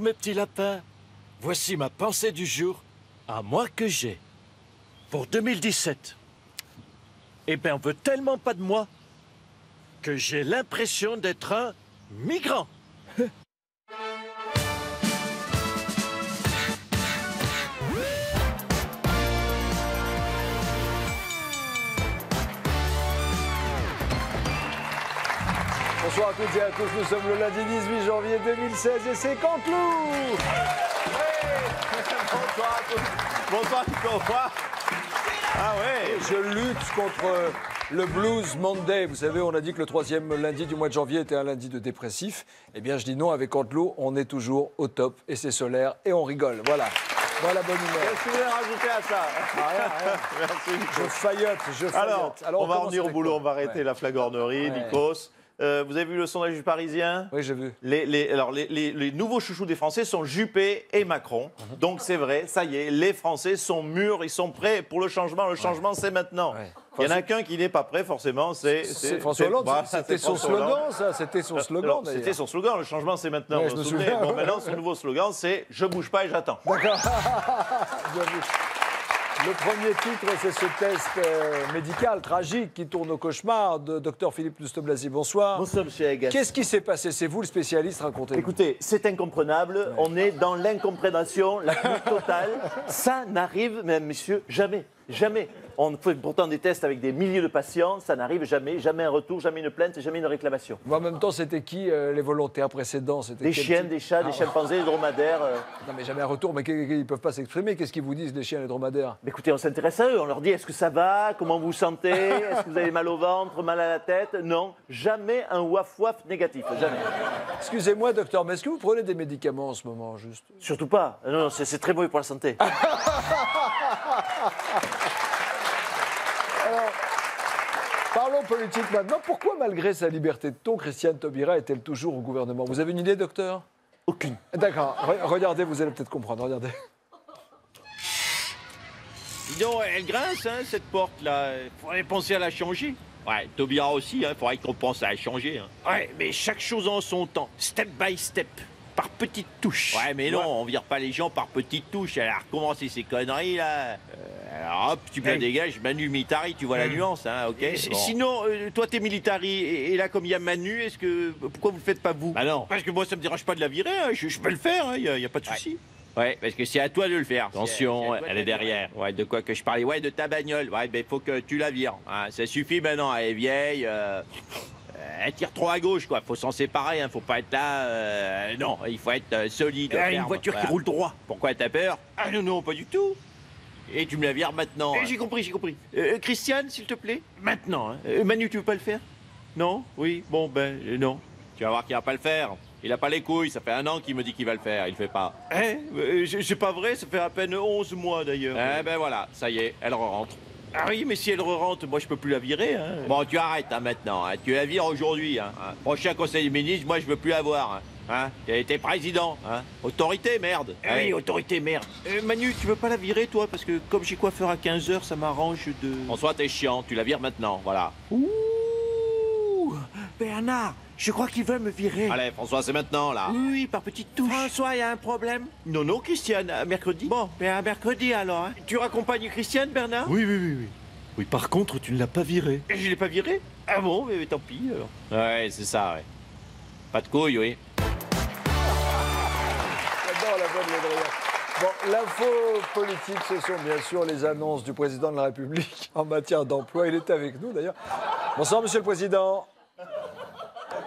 Mes petits lapins, voici ma pensée du jour, à moi que j'ai. Pour 2017. Eh bien, on veut tellement pas de moi que j'ai l'impression d'être un migrant. Bonsoir à toutes et à tous, nous sommes le lundi 18 janvier 2016 et c'est Canteloup. Bonsoir à tous. Bonsoir Nico. Ah ouais. Je lutte contre le Blues Monday. Vous savez, on a dit que le troisième lundi du mois de janvier était un lundi de dépressif. Eh bien, je dis non, avec Canteloup, on est toujours au top et c'est solaire et on rigole. Voilà. Voilà, bonne humeur. Qu'est-ce que vous voulez rajouter à ça? Rien. Merci Nico. Je faillote. Alors on va revenir au boulot, on va arrêter Ouais. la flagornerie, Ouais. Nikos. Vous avez vu le sondage du Parisien? Oui, j'ai vu. Les nouveaux chouchous des Français sont Juppé et Macron. Donc c'est vrai, ça y est, les Français sont mûrs, ils sont prêts pour le changement. Le changement, c'est maintenant. Ouais. Il y en a qu'un qui n'est pas prêt, forcément, c'est François Hollande. bah, C'était c'est son François Hollande. slogan, ça. C'était son slogan, Alors, d'ailleurs. c'était son slogan, le changement c'est maintenant. Ouais, vous je me vous souvenez souviens. Bon, maintenant, son nouveau slogan, c'est « Je bouge pas et j'attends ». D'accord. Bien vu. Le premier titre, c'est ce test médical tragique qui tourne au cauchemar de Dr Philippe Douste-Blazy. Bonsoir. Bonsoir, monsieur Hagas. Qu'est-ce qui s'est passé? C'est vous le spécialiste, racontez. Écoutez, c'est incomprenable. On est dans l'incompréhension la plus totale. Ça n'arrive, mesdames, messieurs, jamais. Jamais. On fait pourtant des tests avec des milliers de patients. Ça n'arrive jamais. Jamais un retour, jamais une plainte, jamais une réclamation. Mais en même temps, c'était qui les volontaires précédents? C'était Des quel chiens, type? des chats, des chimpanzés, des dromadaires. Non, mais jamais un retour. Mais ils ne peuvent pas s'exprimer. Qu'est-ce qu'ils vous disent, les chiens et les dromadaires? Mais écoutez, on s'intéresse à eux. On leur dit est-ce que ça va? Comment vous vous sentez? Est-ce que vous avez mal au ventre? Mal à la tête? Non. Jamais un waf-waf négatif. Jamais. Excusez-moi, docteur, mais est-ce que vous prenez des médicaments en ce moment, juste? Surtout pas. Non, non, c'est très mauvais pour la santé. Parlons politique maintenant. Pourquoi, malgré sa liberté de ton, Christiane Taubira est-elle toujours au gouvernement? Vous avez une idée, docteur? Aucune. D'accord. Regardez, vous allez peut-être comprendre. Regardez. Dis donc, elle grince, hein, cette porte-là. Faudrait penser à la changer. Ouais, Taubira aussi, hein, faudrait qu'on pense à la changer. Hein. Ouais, mais chaque chose en son temps, step by step, par petites touches. Ouais, mais non, on vire pas les gens par petites touches. Elle a recommencé ses conneries, là. Alors hop, tu me la dégages, Manu Militari, tu vois la nuance, hein, ok. Bon. Sinon, toi t'es Militari, et là comme il y a Manu, pourquoi vous le faites pas vous? Bah non. Parce que moi ça me dérange pas de la virer, hein, je peux le faire, hein, y a pas de souci. Ouais, parce que c'est à toi de le faire. Attention, elle est derrière. Ouais, de quoi que je parlais? Ouais, de ta bagnole. Ouais, ben faut que tu la vires. Hein. Ça suffit maintenant, elle est vieille. Elle tire trop à gauche, quoi. Faut s'en séparer, hein. Faut pas être là. Non, il faut être solide. Une voiture qui roule droit. Pourquoi t'as peur? Ah non, non, pas du tout. Et tu me la vires maintenant. J'ai compris, j'ai compris. Christiane, s'il te plaît. Maintenant, hein. Manu, tu veux pas le faire? Non? Oui? Bon, ben, non. Tu vas voir qu'il va pas le faire. Il a pas les couilles, ça fait 1 an qu'il me dit qu'il va le faire, il le fait pas. C'est pas vrai, ça fait à peine 11 mois d'ailleurs. Eh ben voilà, ça y est, elle re-rentre. Ah oui, mais si elle re-rentre, moi je peux plus la virer. Hein. Bon, tu arrêtes hein, maintenant, hein. Tu la vires aujourd'hui. Hein. Prochain conseil des ministres, moi je veux plus la voir. Hein. T'es président. Hein. Autorité, merde. Oui, autorité, merde. Manu, tu veux pas la virer toi? Parce que comme j'ai coiffeur à 15h, ça m'arrange de... François, t'es chiant, tu la vires maintenant, voilà. Ouh, Bernard, je crois qu'ils veulent me virer. Allez, François, c'est maintenant, là. Oui, oui, par petites touches. François, il y a un problème? Non, non, Christiane, à mercredi. Bon, ben à mercredi, alors. Hein. Tu raccompagnes Christiane, Bernard? Oui. Oui, par contre, tu ne l'as pas viré. Je l'ai pas viré? Ah bon, mais tant pis, alors. Ouais, c'est ça, ouais. Pas de couilles, oui. J'adore la voix de Lédrien. Bon, l'info politique, ce sont bien sûr les annonces du président de la République en matière d'emploi. Il est avec nous, d'ailleurs. Bonsoir, monsieur le président.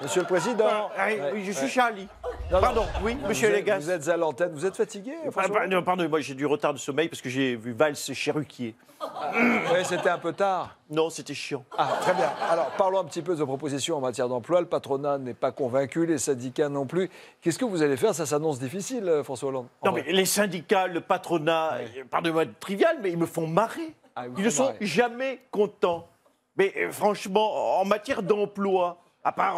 Monsieur le président. Oui, je suis Charlie. Non, non. Pardon, oui, monsieur Légas. Vous êtes à l'antenne. Vous êtes fatigué, François? Non, pardon, moi j'ai du retard de sommeil parce que j'ai vu Valse Cherruquier. Oui, c'était un peu tard. Non, c'était chiant. Ah, très bien. Alors, parlons un petit peu de vos propositions en matière d'emploi. Le patronat n'est pas convaincu, les syndicats non plus. Qu'est-ce que vous allez faire? Ça s'annonce difficile, François Hollande. Non, mais les syndicats, le patronat, pardonnez-moi de trivial, mais ils me font marrer. Ah, ils vous Ils ne font sont marrer. jamais contents. Mais franchement, en matière d'emploi, à part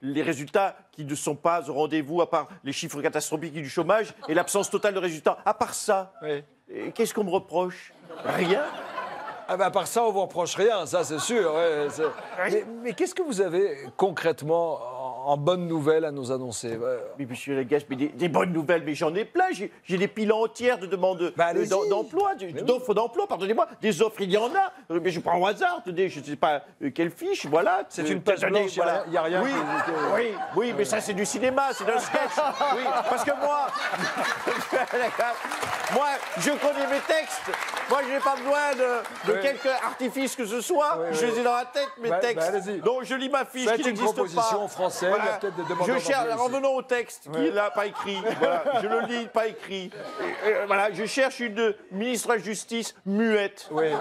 les résultats qui ne sont pas au rendez-vous, à part les chiffres catastrophiques du chômage et l'absence totale de résultats, à part ça, Oui. qu'est-ce qu'on me reproche? Rien. Ah ben, à part ça, on vous reproche rien, ça c'est sûr. Ouais, mais qu'est-ce que vous avez concrètement en bonne nouvelle à nous annoncer? Mais monsieur Lagache, mais des bonnes nouvelles, mais j'en ai plein. J'ai des piles entières de demandes d'emploi, d'offres d'emploi, pardonnez-moi. Des offres, il y en a. Mais je prends au hasard, je ne sais pas quelle fiche, voilà. C'est une page blanche, il n'y a rien. Oui, mais ça c'est du cinéma, c'est d'un sketch. Oui, parce que moi, je connais mes textes. Moi, je n'ai pas besoin de quelque artifice que ce soit. Je les ai dans la tête, mes textes. Donc, je lis ma fiche qui n'existe pas. Faites une proposition française, il y a peut-être des demandes d'emploi. Je cherche, revenons au texte qui est là, pas écrit. Voilà, je le lis, pas écrit. Voilà, je cherche une ministre de la Justice muette. Mais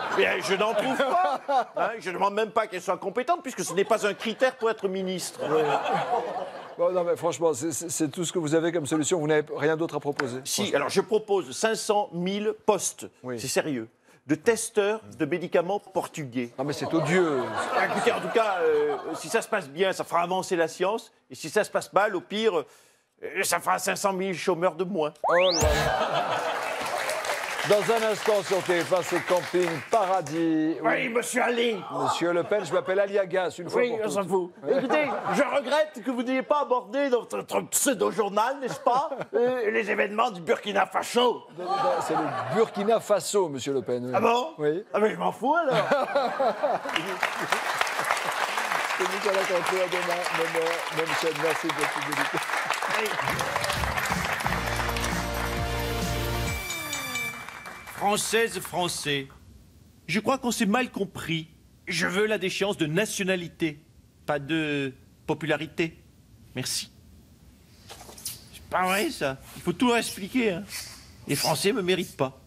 je n'en trouve pas. Hein, je ne demande même pas qu'elle soit compétente, puisque ce n'est pas un critère pour être ministre. Bon, non, mais franchement, c'est tout ce que vous avez comme solution. Vous n'avez rien d'autre à proposer? Si, alors je propose 500 000 postes. C'est sérieux. De testeurs de médicaments portugais. Ah mais c'est odieux. Écoutez, en tout cas, si ça se passe bien, ça fera avancer la science. Et si ça se passe mal, au pire, ça fera 500 000 chômeurs de moins. Oh là là. Dans un instant sur TF1, c'est Camping Paradis. Oui, monsieur Ali. Monsieur Le Pen, je m'appelle Ali Agas, une fois pour toutes. Oui, on s'en fout. Écoutez, je regrette que vous n'ayez pas abordé dans votre pseudo-journal, n'est-ce pas, les événements du Burkina Faso. C'est le Burkina Faso, monsieur Le Pen. Oui. Ah bon? Oui. Ah mais je m'en fous alors. C'est Nicolas Canté, à demain, même chaîne. Merci de votre fidélité. Françaises, Français, je crois qu'on s'est mal compris. Je veux la déchéance de nationalité, pas de popularité. Merci. C'est pas vrai, ça. Il faut tout leur expliquer. Hein. Les Français me méritent pas.